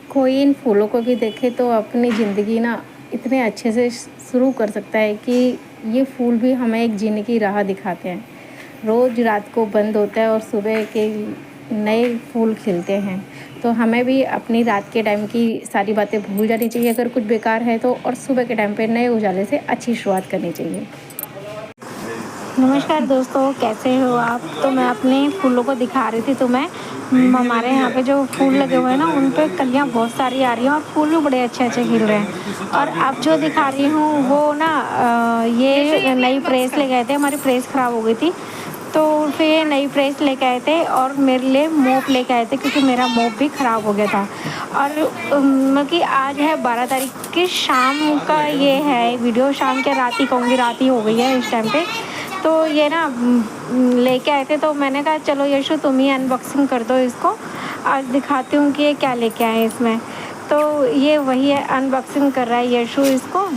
कोई इन फूलों को भी देखे तो अपनी ज़िंदगी ना इतने अच्छे से शुरू कर सकता है कि ये फूल भी हमें एक जीने की राह दिखाते हैं। रोज़ रात को बंद होता है और सुबह के नए फूल खिलते हैं। तो हमें भी अपनी रात के टाइम की सारी बातें भूल जानी चाहिए अगर कुछ बेकार है तो, और सुबह के टाइम पे नए उजाले से अच्छी शुरुआत करनी चाहिए। नमस्कार दोस्तों, कैसे हो आप? तो मैं अपने फूलों को दिखा रही थी तुम्हें। हमारे यहाँ पे जो फूल लगे हुए हैं ना, उन पे कलियाँ बहुत सारी आ रही हैं और फूल भी बड़े अच्छे अच्छे खिल रहे हैं। और अब जो दिखा रही हूँ वो ना ये नई प्रेस ले गए थे, हमारी प्रेस ख़राब हो गई थी तो फिर ये नई प्रेस लेके आए थे और मेरे लिए मोप लेके आए थे क्योंकि मेरा मोप भी ख़राब हो गया था। और मतलब कि आज है 12 तारीख की शाम का ये है वीडियो, शाम के रात ही कहूँगी, रात ही हो गई है इस टाइम पे। तो ये ना लेके आए थे तो मैंने कहा चलो यशु तुम ही अनबॉक्सिंग कर दो इसको, आज दिखाती हूँ कि ये क्या लेके आए इसमें। तो ये वही है, अनबॉक्सिंग कर रहा है यशु इसको।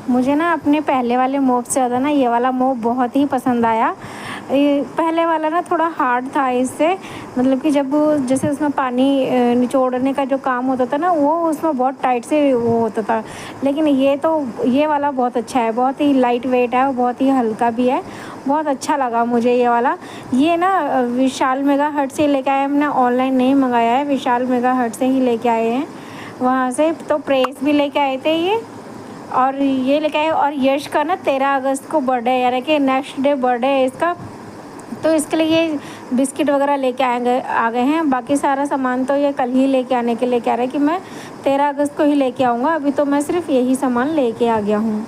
मुझे ना अपने पहले वाले मोप से ज़्यादा ना ये वाला मोप बहुत ही पसंद आया। ये पहले वाला ना थोड़ा हार्ड था इससे, मतलब कि जब जैसे उसमें पानी निचोड़ने का जो काम होता था ना, वो उसमें बहुत टाइट से वो होता था। लेकिन ये वाला बहुत अच्छा है, बहुत ही लाइट वेट है और बहुत ही हल्का भी है। बहुत अच्छा लगा मुझे ये वाला। ये ना विशाल मेगा हट से लेके आए, हमने ऑनलाइन नहीं मंगाया है, विशाल मेगा हट से ही लेके आए हैं वहाँ से। तो प्रेस भी लेके आए थे ये, और ये लेके आए। और यश का ना 13 अगस्त को बर्थडे है, यानी कि नेक्स्ट डे बर्थडे है इसका। तो इसके लिए ये बिस्किट वगैरह लेके आ गए हैं। बाकी सारा सामान तो ये कल ही लेके आने के लिए कह रहे हैं कि मैं 13 अगस्त को ही लेके आऊँगा। अभी तो मैं सिर्फ यही सामान लेके आ गया हूँ।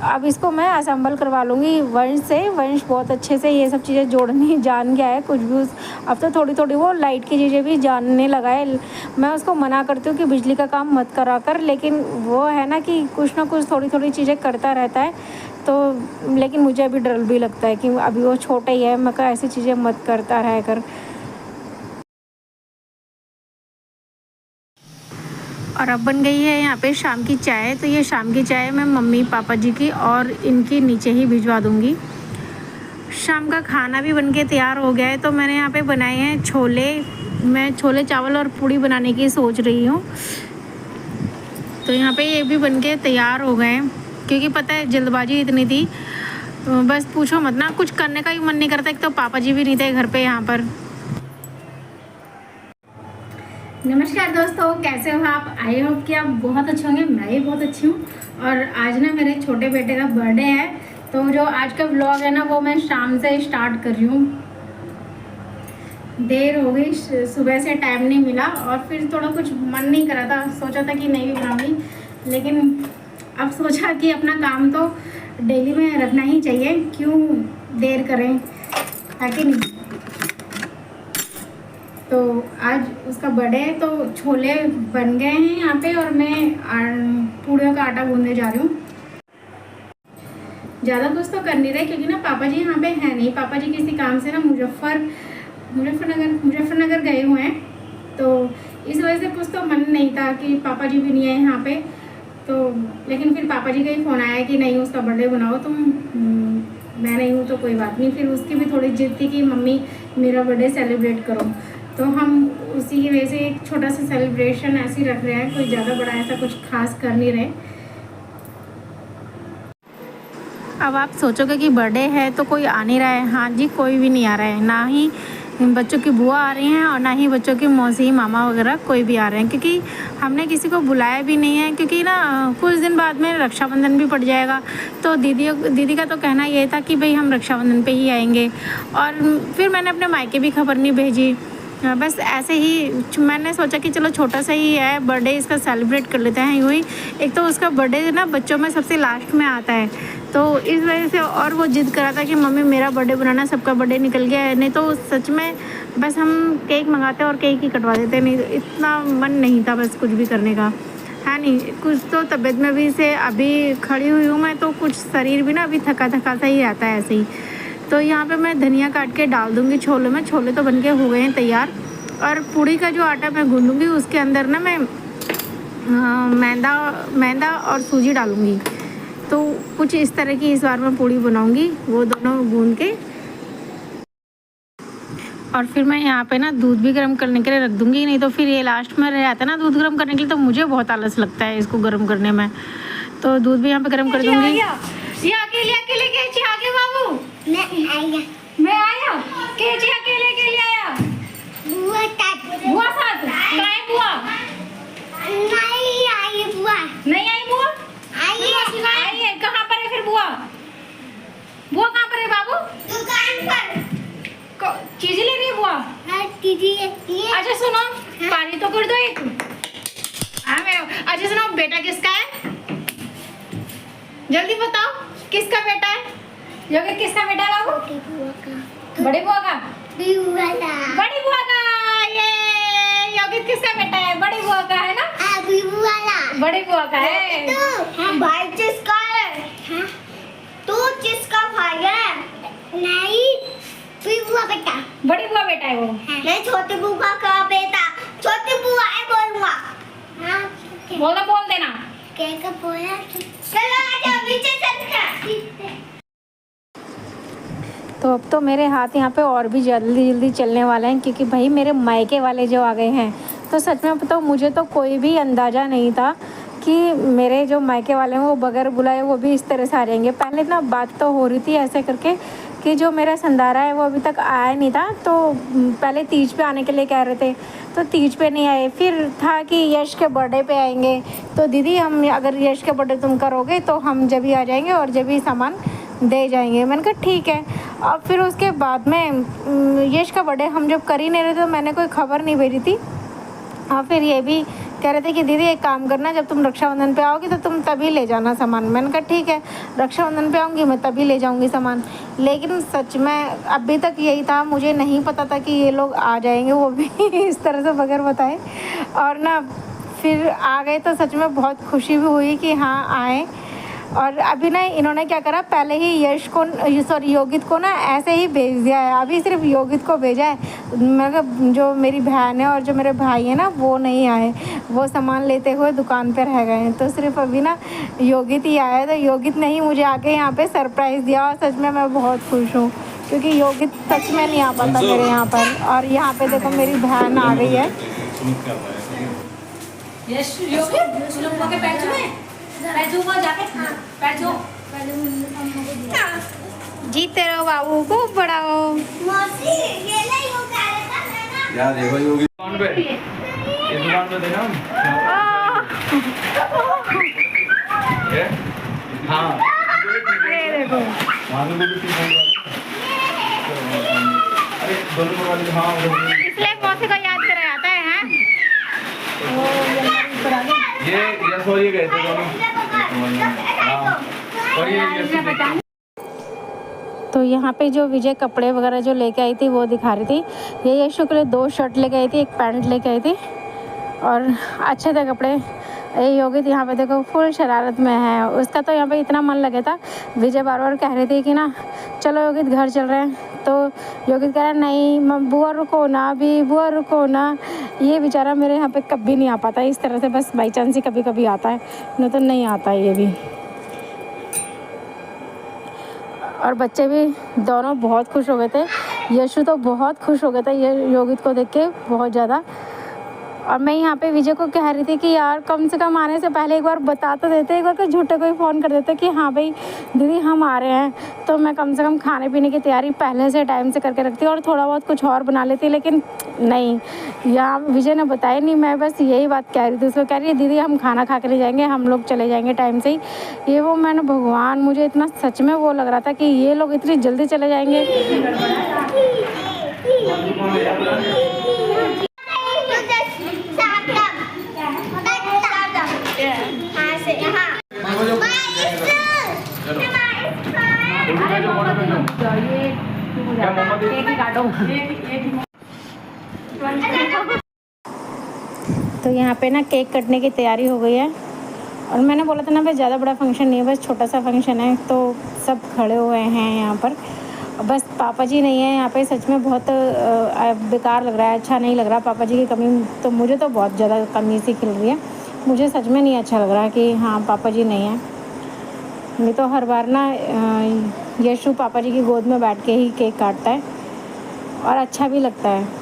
अब इसको मैं असेंबल करवा लूँगी वंश से। वंश बहुत अच्छे से ये सब चीज़ें जोड़नी जान गया है कुछ भी। अब तो थोड़ी थोड़ी वो लाइट की चीज़ें भी जानने लगा है। मैं उसको मना करती हूँ कि बिजली का काम मत करा कर, लेकिन वो है ना कि कुछ ना कुछ थोड़ी थोड़ी चीज़ें करता रहता है। तो लेकिन मुझे अभी डर भी लगता है कि अभी वो छोटा ही है, मैं कहा ऐसी चीज़ें मत करता रह कर। और अब बन गई है यहाँ पे शाम की चाय। तो ये शाम की चाय मैं मम्मी पापा जी की और इनके नीचे ही भिजवा दूँगी। शाम का खाना भी बनके तैयार हो गया है। तो मैंने यहाँ पे बनाए हैं छोले। मैं छोले चावल और पूड़ी बनाने की सोच रही हूँ। तो यहाँ पे ये भी बनके तैयार हो गए हैं, क्योंकि पता है जल्दबाजी इतनी थी, बस पूछो मत ना, कुछ करने का भी मन नहीं करता। एक तो पापा जी भी नहीं थे घर पे यहाँ पर। नमस्कार दोस्तों, कैसे हो आप? आई होप कि आप बहुत अच्छे होंगे। मैं भी बहुत अच्छी हूँ। और आज ना मेरे छोटे बेटे का बर्थडे है, तो जो आज का व्लॉग है ना वो मैं शाम से स्टार्ट कर रही हूँ। देर हो गई, सुबह से टाइम नहीं मिला और फिर थोड़ा कुछ मन नहीं करा था, सोचा था कि नहीं भी बनाऊंगी, लेकिन अब सोचा कि अपना काम तो डेली में रखना ही चाहिए, क्यों देर करें, है कि नहीं। तो आज उसका बर्थडे है, तो छोले बन गए हैं यहाँ पे और मैं पूड़ियों का आटा गूंदने जा रही हूँ। ज़्यादा कुछ तो कर नहीं रहे क्योंकि ना पापा जी यहाँ पे हैं नहीं। पापा जी किसी काम से ना मुजफ्फरनगर गए हुए हैं, तो इस वजह से कुछ तो मन नहीं था कि पापा जी भी नहीं है यहाँ पे। तो लेकिन फिर पापा जी का ही फ़ोन आया कि नहीं उसका बर्थडे बनाओ तुम। मैं नहीं हूँ तो कोई बात नहीं। फिर उसकी भी थोड़ी जिद थी कि मम्मी मेरा बर्थडे सेलिब्रेट करो, तो हम उसी की वजह से एक छोटा सा सेलिब्रेशन ऐसे ही रख रहे हैं। कोई ज़्यादा बड़ा ऐसा कुछ खास कर नहीं रहे। अब आप सोचोगे कि बर्थडे है तो कोई आ नहीं रहा है। हाँ जी, कोई भी नहीं आ रहा है, ना ही बच्चों की बुआ आ रही हैं और ना ही बच्चों की मौसी मामा वगैरह कोई भी आ रहे हैं, क्योंकि हमने किसी को बुलाया भी नहीं है, क्योंकि ना कुछ दिन बाद में रक्षाबंधन भी पड़ जाएगा। तो दीदी का तो कहना ये था कि भाई हम रक्षाबंधन पे ही आएंगे, और फिर मैंने अपने मायके भी खबर नहीं भेजी। बस ऐसे ही मैंने सोचा कि चलो छोटा सा ही है बर्थडे, इसका सेलिब्रेट कर लेते हैं यूँ ही। एक तो उसका बर्थडे ना बच्चों में सबसे लास्ट में आता है, तो इस वजह से। और वो जिद करा था कि मम्मी मेरा बर्थडे बनाना, सबका बर्थडे निकल गया है। नहीं तो सच में बस हम केक मंगाते और केक ही कटवा देते, नहीं इतना मन नहीं था बस कुछ भी करने का, है नहीं। कुछ तो तबीयत में भी से अभी खड़ी हुई हूँ मैं, तो कुछ शरीर भी ना अभी थका थका सा ही रहता है ऐसे ही। तो यहाँ पे मैं धनिया काट के डाल दूँगी छोले में। छोले तो बनके हो गए हैं तैयार। और पूड़ी का जो आटा मैं गूँधूँगी उसके अंदर ना मैं मैदा और सूजी डालूँगी। तो कुछ इस तरह की इस बार मैं पूड़ी बनाऊँगी, वो दोनों गूँध के। और फिर मैं यहाँ पे ना दूध भी गर्म करने के लिए रख दूँगी, नहीं तो फिर ये लास्ट में रह जाता है ना दूध गर्म करने के लिए, तो मुझे बहुत आलस लगता है इसको गर्म करने में। तो दूध भी यहाँ पे गर्म कर दूँगी। ये अकेले अकेले कैची आ गए बाबू? मैं आया कैची अकेले आया। बुआ साथ काय बुआ? नहीं आई बुआ? आई है। कहाँ पर है फिर बुआ? बुआ कहाँ पर है बाबू? दुकान पर चीजें ले रही है बुआ। अच्छा सुनो, पानी तो कर दो एक। अच्छा सुनो, बेटा किसका है जल्दी बताओ, किसका बेटा है? योगित किसका बेटा है बाबू? बड़ी बुआ का। बड़ी बुआ का। ये योगित किसका बेटा है? बड़ी बुआ का है ना? बड़ी बुआ का है। भाई जिसका है, तू जिसका भाई है? नहीं, बुआ बेटा। बड़ी बुआ बेटा है वो। नहीं, छोटी बुआ का बेटा। छोटी बुआ है बोलूंगा। बोलो, बोल देना। क्या बोला? चलो आजा नीचे चलते। तो अब तो मेरे हाथ यहाँ पे और भी जल्दी चलने वाले हैं, क्योंकि भाई मेरे मायके वाले जो आ गए हैं। तो सच में बताओ, मुझे तो कोई भी अंदाज़ा नहीं था कि मेरे जो मायके वाले हैं वो बगैर बुलाए वो भी इस तरह से आ जाएंगे। पहले ना बात तो हो रही थी ऐसे करके कि जो मेरा संधारा है वो अभी तक आया नहीं था, तो पहले तीज पे आने के लिए कह रहे थे, तो तीज पे नहीं आए। फिर था कि यश के बर्थडे पे आएंगे, तो दीदी हम अगर यश के बर्थडे तुम करोगे तो हम जब ही आ जाएंगे और जब ही सामान दे जाएंगे। मैंने कहा ठीक है। और फिर उसके बाद में यश का बर्थडे हम जब कर ही नहीं रहे थे, तो मैंने कोई खबर नहीं भेजी थी। और फिर ये भी कह रहे थे कि दीदी एक काम करना, जब तुम रक्षाबंधन पे आओगी तो तुम तभी ले जाना सामान। मैंने कहा ठीक है, रक्षाबंधन पे आऊँगी मैं तभी ले जाऊँगी सामान। लेकिन सच में अभी तक यही था, मुझे नहीं पता था कि ये लोग आ जाएंगे, वो भी इस तरह से बगैर बताए। और ना फिर आ गए तो सच में बहुत खुशी भी हुई कि हाँ आए। और अभी ना इन्होंने क्या करा, पहले ही यश को सॉरी योगित को ना ऐसे ही भेज दिया है। अभी सिर्फ योगित को भेजा है। मतलब जो मेरी बहन है और जो मेरे भाई हैं ना वो नहीं आए, वो सामान लेते हुए दुकान पर रह गए हैं। तो सिर्फ अभी ना योगित ही आया है। तो योगित ने ही मुझे आके यहाँ पे सरप्राइज़ दिया, और सच में मैं बहुत खुश हूँ, क्योंकि योगित सच में नहीं आ पाता मेरे यहाँ पर। और यहाँ पे देखो मेरी बहन आ गई है। यश योगित पैर जाके पैर छू। जीते रहो बाबू, खूब बड़ा हो। मौसी ये नहीं हो रहा है यार देखो योगी दुकान पे, इस दुकान पे देखा हाँ देखो वहाँ पे भी ठीक है। अरे दोनों वाले हाँ इसलिए मौसी को याद करा जाता है। ये सॉरी गए थे दोनों हाँ। और ये तो यहाँ पे जो विजय कपड़े वगैरह जो लेके आई थी वो दिखा रही थी। ये यशु के लिए 2 शर्ट लेके आई थी, 1 पैंट लेके आई थी, और अच्छे थे कपड़े। ये योगित यहाँ पे देखो फुल शरारत में है। उसका तो यहाँ पे इतना मन लगे था। विजय बार बार कह रही थी कि ना चलो योगित घर चल रहे हैं, तो योगित कह रहा नहीं बुआ रुको ना, अभी बुआ रुको ना। ये बेचारा मेरे यहाँ पे कभी नहीं आ पाता इस तरह से, बस बाई चांस ही कभी कभी आता है, नहीं तो नहीं आता है ये भी। और बच्चे भी दोनों बहुत खुश हो गए थे। यशु तो बहुत खुश हो गया था ये योगित को देख के, बहुत ज़्यादा। और मैं यहाँ पे विजय को कह रही थी कि यार कम से कम आने से पहले एक बार बता तो देते, एक बार कोई झूठे कोई फ़ोन कर देते कि हाँ भाई दीदी हम आ रहे हैं, तो मैं कम से कम खाने पीने की तैयारी पहले से टाइम से करके रखती और थोड़ा बहुत कुछ और बना लेती। लेकिन नहीं, यहाँ विजय ने बताया नहीं, मैं बस यही बात कह रही थी उसको, कह रही है दीदी हम खाना खा के ले जाएंगे, हम लोग चले जाएंगे टाइम से ही। ये वो मैंने भगवान, मुझे इतना सच में वो लग रहा था कि ये लोग इतनी जल्दी चले जाएंगे। तो यहाँ पे ना केक कटने की तैयारी हो गई है और मैंने बोला था ना भाई ज़्यादा बड़ा फंक्शन नहीं है, बस छोटा सा फंक्शन है, तो सब खड़े हुए हैं यहाँ पर। बस पापा जी नहीं है यहाँ पे, सच में बहुत बेकार लग रहा है, अच्छा नहीं लग रहा। पापा जी की कमी तो मुझे तो बहुत ज़्यादा कमी सी खिल रही है, मुझे सच में नहीं अच्छा लग रहा कि हाँ पापा जी नहीं हैं। नहीं तो हर बार ना यशु पापा जी की गोद में बैठ के ही केक काटता है और अच्छा भी लगता है।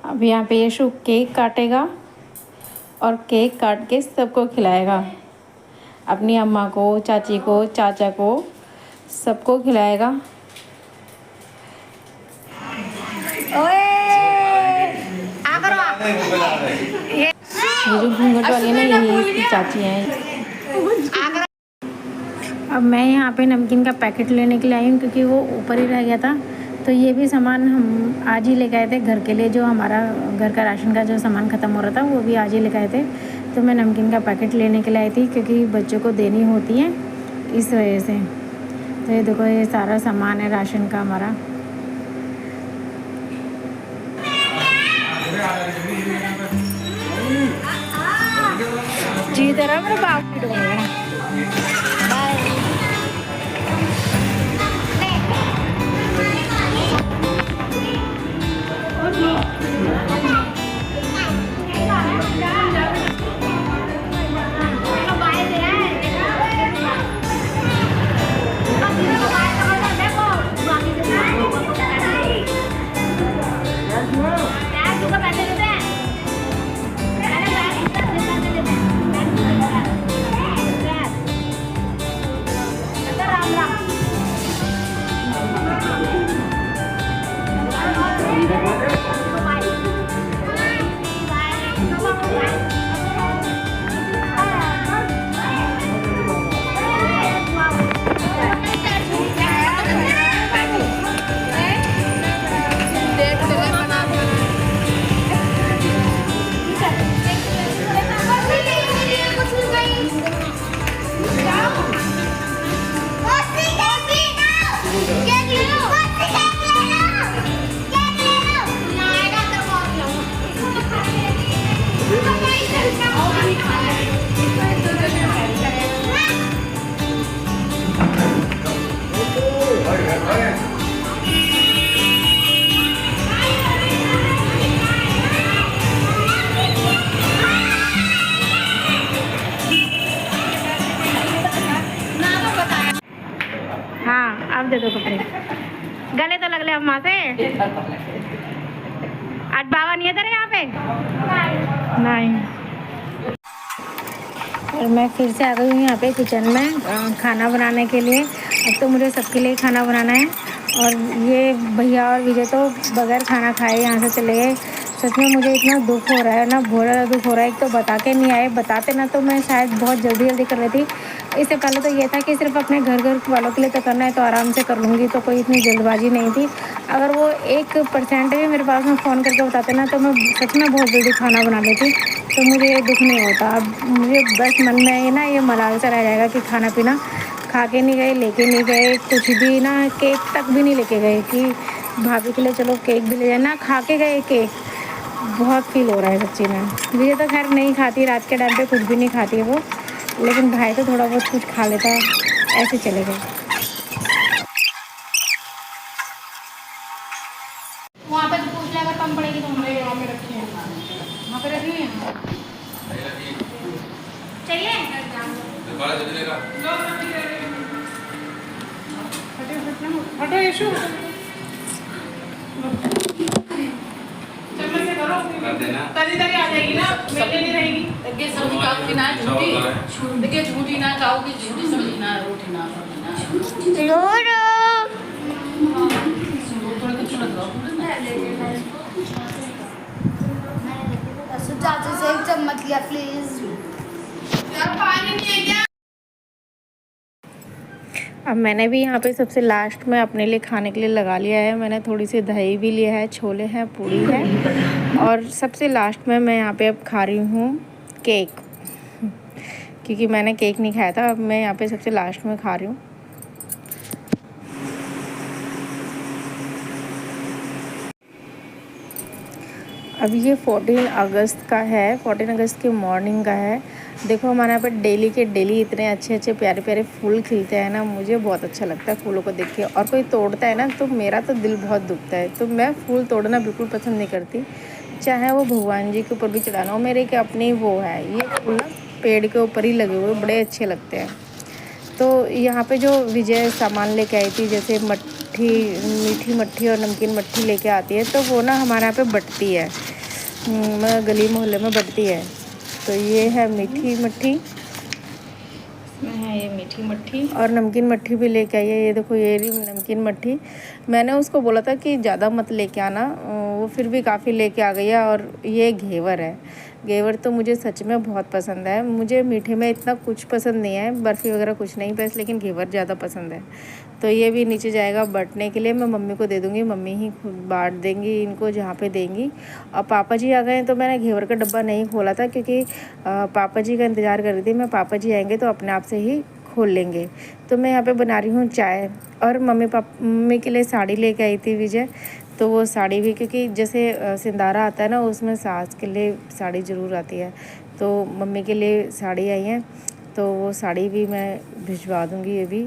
अब यहाँ पे यशु केक काटेगा और केक काट के सबको खिलाएगा, अपनी अम्मा को, चाची को, चाचा को, सबको खिलाएगा। ये जो घूंघट वाली है ना, यही इसकी चाची हैं। अब मैं यहाँ पे नमकीन का पैकेट लेने के लिए आई हूँ क्योंकि वो ऊपर ही रह गया था। तो ये भी सामान हम आज ही लेके आए थे घर के लिए, जो हमारा घर का राशन का जो सामान ख़त्म हो रहा था वो भी आज ही लेके आए थे। तो मैं नमकीन का पैकेट लेने के लिए आई थी क्योंकि बच्चों को देनी होती है, इस वजह से। तो ये देखो, ये सारा सामान है राशन का हमारा। जी तरह मेरे बाप की अब दे दो कपड़े, गले तो लगले अम्मा से। आज बाबा नहीं है तेरे यहाँ पे? नहीं। और मैं फिर से आ गई हूँ यहाँ पे किचन में खाना बनाने के लिए। अब तो मुझे सबके लिए खाना बनाना है और ये भैया और विजय तो बगैर खाना खाए यहाँ से चले गए। सच में मुझे इतना दुख हो रहा है ना, बहुत ज़्यादा दुख हो रहा है। एक तो बता के नहीं आए, बताते ना तो मैं शायद बहुत जल्दी कर लेती। इससे पहले तो ये था कि सिर्फ अपने घर वालों के लिए तो करना है तो आराम से कर लूँगी, तो कोई इतनी जल्दबाजी नहीं थी। अगर वो 1% भी मेरे पास में फ़ोन करके बताते ना तो मैं सच में बहुत जल्दी खाना बना लेती, तो मुझे ये दुख नहीं होता। अब मुझे बस मन में ये ना ये मलाल सा रह जाएगा कि खाना पीना खा के नहीं गए, लेके नहीं गए, कुछ भी ना केक तक भी नहीं लेके गए कि भाभी के लिए चलो केक भी ले जाए, ना खा के गए केक। बहुत फील हो रहा है सच्ची में। मुझे तो खैर नहीं खाती, रात के टाइम पे कुछ भी नहीं खाती है वो, लेकिन भाई तो थोड़ा बहुत कुछ खा लेता है, ऐसे चले गए। वहाँ पे तो पूछ ले अगर कम पड़ेगी तो हमारे वहाँ पे रखी है, वहाँ पे रखी है। चाहिए हटो यशु, चम्मच से करो, तरी तरी आ जाएगी ना, मेले नहीं रहेगी। देखिए सब्जी खाओगी ना झूठी, देखिए झूठी ना खाओगी, झूठी सब्जी ना, रोटी ना खाओगी ना। थोड़ा कुछ लगाओ चाचू से एक चम्मच लिया प्लीज। यार पानी नहीं है क्या? अब मैंने भी यहाँ पे सबसे लास्ट में अपने लिए खाने के लिए लगा लिया है। मैंने थोड़ी सी दही भी लिया है, छोले हैं, पूड़ी है, और सबसे लास्ट में मैं यहाँ पे अब खा रही हूँ केक, क्योंकि मैंने केक नहीं खाया था। अब मैं यहाँ पे सबसे लास्ट में खा रही हूँ। अब ये 14 अगस्त का है, 14 अगस्त की मॉर्निंग का है। देखो हमारे यहाँ पर डेली के डेली इतने अच्छे अच्छे प्यारे प्यारे फूल खिलते हैं ना, मुझे बहुत अच्छा लगता है फूलों को देख के। और कोई तोड़ता है ना तो मेरा तो दिल बहुत दुखता है, तो मैं फूल तोड़ना बिल्कुल पसंद नहीं करती, चाहे वो भगवान जी के ऊपर भी चढ़ाना हो। मेरे के अपनी वो है, ये फूल ना पेड़ के ऊपर ही लगे हुए बड़े अच्छे लगते हैं। तो यहाँ पे जो विजय सामान लेके आई थी, जैसे मट्ठी, मीठी मट्ठी और नमकीन मट्ठी लेके आती है, तो वो ना हमारे यहाँ पे बटती है, गली मोहल्ले में बटती है। तो ये है मीठी मट्ठी, इसमें है ये मीठी मट्ठी, और नमकीन मट्ठी भी लेके आई है। ये देखो ये रही नमकीन मट्ठी। मैंने उसको बोला था कि ज़्यादा मत लेके आना, वो फिर भी काफ़ी लेके आ गई है। और ये घेवर है, घेवर तो मुझे सच में बहुत पसंद है। मुझे मीठे में इतना कुछ पसंद नहीं है, बर्फ़ी वगैरह कुछ नहीं बस, लेकिन घेवर ज़्यादा पसंद है। तो ये भी नीचे जाएगा बटने के लिए, मैं मम्मी को दे दूँगी, मम्मी ही खुद बांट देंगी इनको जहाँ पे देंगी। और पापा जी आ गए तो मैंने घेवर का डब्बा नहीं खोला था, क्योंकि पापा जी का इंतज़ार कर रही थी मैं, पापा जी आएंगे तो अपने आप से ही खोल लेंगे। तो मैं यहाँ पे बना रही हूँ चाय, और मम्मी के लिए साड़ी लेके आई थी विजय, तो वो साड़ी भी, क्योंकि जैसे सिंदारा आता है ना उसमें सास के लिए साड़ी ज़रूर आती है, तो मम्मी के लिए साड़ी आई है, तो वो साड़ी भी मैं भिजवा दूँगी। ये भी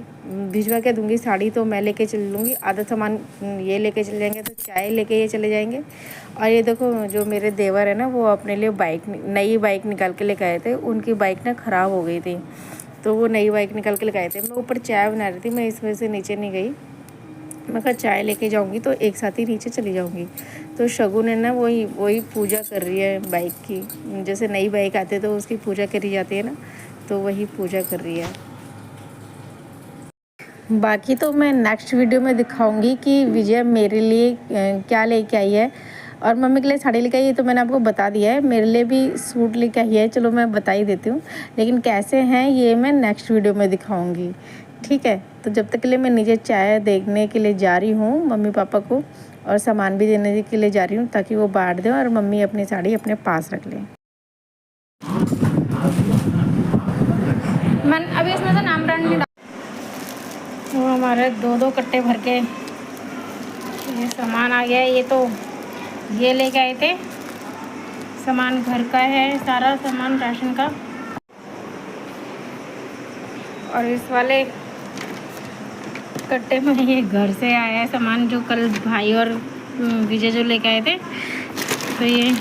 भिजवा के दूँगी, साड़ी तो मैं लेके चल लूँगी, आधा सामान ये लेके चले जाएंगे, तो चाय लेके ये चले जाएंगे। और ये देखो जो मेरे देवर है ना, वो अपने लिए नई बाइक निकाल के लेके आए थे। उनकी बाइक ना ख़राब हो गई थी, तो वो नई बाइक निकाल के लेके आए थे। मैं ऊपर चाय बना रही थी, मैं इस वजह से नीचे नहीं गई। मैं कहा चाय लेके जाऊंगी तो एक साथ ही नीचे चली जाऊंगी। तो शगुन है ना, वही पूजा कर रही है बाइक की, जैसे नई बाइक आती है तो उसकी पूजा करी जाती है ना, तो वही पूजा कर रही है। बाकी तो मैं नेक्स्ट वीडियो में दिखाऊंगी कि विजय मेरे लिए क्या लेके आई है। और मम्मी के लिए साड़ी लेके आई है तो मैंने आपको बता दिया है, मेरे लिए भी सूट लेके आई है, चलो मैं बता ही देती हूँ, लेकिन कैसे हैं ये मैं नेक्स्ट वीडियो में दिखाऊंगी, ठीक है। तो जब तक के लिए मैं नीचे चाय देखने के लिए जा रही हूँ मम्मी पापा को, और सामान भी देने के लिए जा रही हूँ ताकि वो बांट दें और मम्मी अपनी साड़ी अपने पास रख लें। मैं अभी इसमें से नाम ब्रांड नहीं, वो हमारे 2-2 कट्टे भर के ये सामान आ गया है। ये तो ये लेके आए थे सामान, घर का है सारा सामान राशन का। और इस वाले कट्टे में ये घर से आया है सामान, जो कल भाई और विजय जो लेके आए थे। तो ये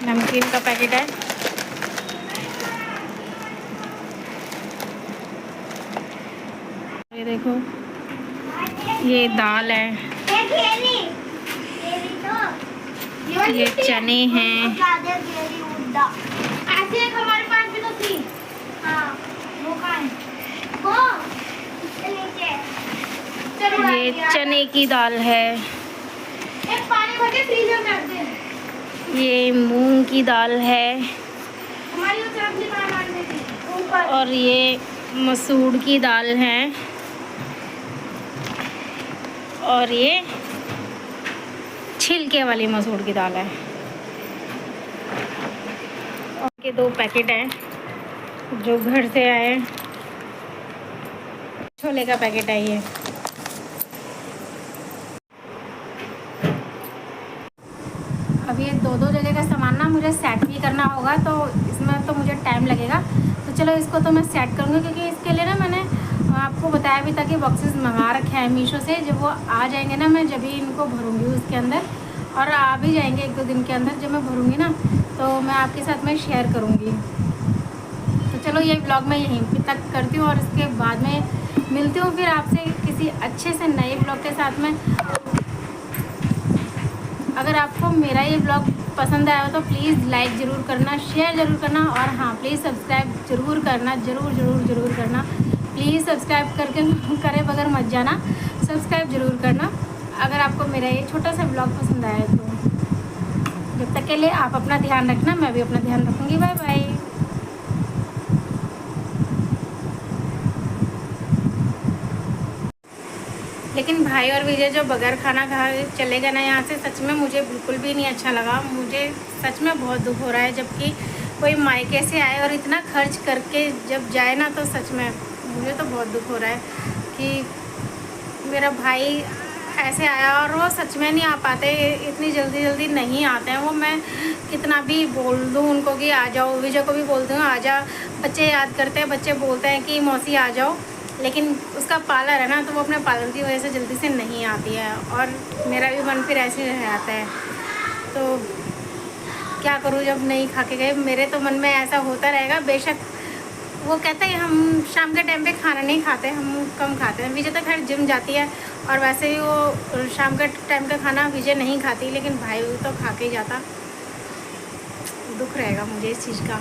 नमकीन का पैकेट है, ये देखो ये दाल है, ये चने हैं, ऐसे एक हमारे पास भी तो थी। हाँ वो कहाँ है? वो नीचे। चलो ये चने की दाल है, एक पानी भर के फ्रीजर में रख दे। ये मूंग की दाल है, हमारी वो सब्जी बना थी ऊपर। और ये मसूर की दाल है और ये छिलके वाली मसूर की दाल है। और के 2 पैकेट हैं जो घर से आए। छोले का पैकेट है ये। अब ये 2 जगह का सामान ना मुझे सेट भी करना होगा, तो इसमें तो मुझे टाइम लगेगा। तो चलो इसको तो मैं सेट करूँगी, क्योंकि इसके लिए ना मैंने आपको बताया भी था कि बॉक्सेस मंगा रखे हैं मीशो से। जब वो आ जाएंगे ना, मैं जब ही इनको भरूँगी उसके अंदर, और आ भी जाएंगे 1-2 दिन के अंदर। जब मैं भरूँगी ना तो मैं आपके साथ में शेयर करूँगी। तो चलो ये ब्लॉग मैं यहीं तक करती हूँ, और इसके बाद में मिलती हूँ फिर आपसे किसी अच्छे से नए ब्लॉग के साथ में। अगर आपको मेरा ये ब्लॉग पसंद आया हो तो प्लीज़ लाइक ज़रूर करना, शेयर ज़रूर करना, और हाँ प्लीज़ सब्सक्राइब ज़रूर करना, ज़रूर करना। प्लीज़ सब्सक्राइब करके करे बगैर मत जाना, सब्सक्राइब ज़रूर करना अगर आपको मेरा ये छोटा सा ब्लॉग पसंद आया तो। जब तक के लिए आप अपना ध्यान रखना, मैं भी अपना ध्यान रखूँगी। Bye bye. लेकिन भाई और विजय जो बगैर खाना खा चले गए ना यहाँ से, सच में मुझे बिल्कुल भी नहीं अच्छा लगा। मुझे सच में बहुत दुख हो रहा है, जबकि कोई मायके से आए और इतना खर्च करके जब जाए ना, तो सच में मुझे तो बहुत दुख हो रहा है कि मेरा भाई ऐसे आया और वो सच में नहीं आ पाते, इतनी जल्दी नहीं आते हैं वो। मैं कितना भी बोल दूँ उनको कि आ जाओ, विजय को भी बोलती हूँ आ जा, बच्चे याद करते हैं, बच्चे बोलते हैं कि मौसी आ जाओ, लेकिन उसका पार्लर है ना, तो वो अपने पार्लर की वजह से जल्दी से नहीं आती है, और मेरा भी मन फिर ऐसे रह जाता है। तो क्या करूँ, जब नहीं खा के गए, मेरे तो मन में ऐसा होता रहेगा। बेशक वो कहते हैं हम शाम के टाइम पे खाना नहीं खाते, हम कम खाते हैं। विजय तो खैर जिम जाती है, और वैसे भी वो शाम के टाइम का खाना विजय नहीं खाती, लेकिन भाई तो खा के ही जाता। दुख रहेगा मुझे इस चीज़ का।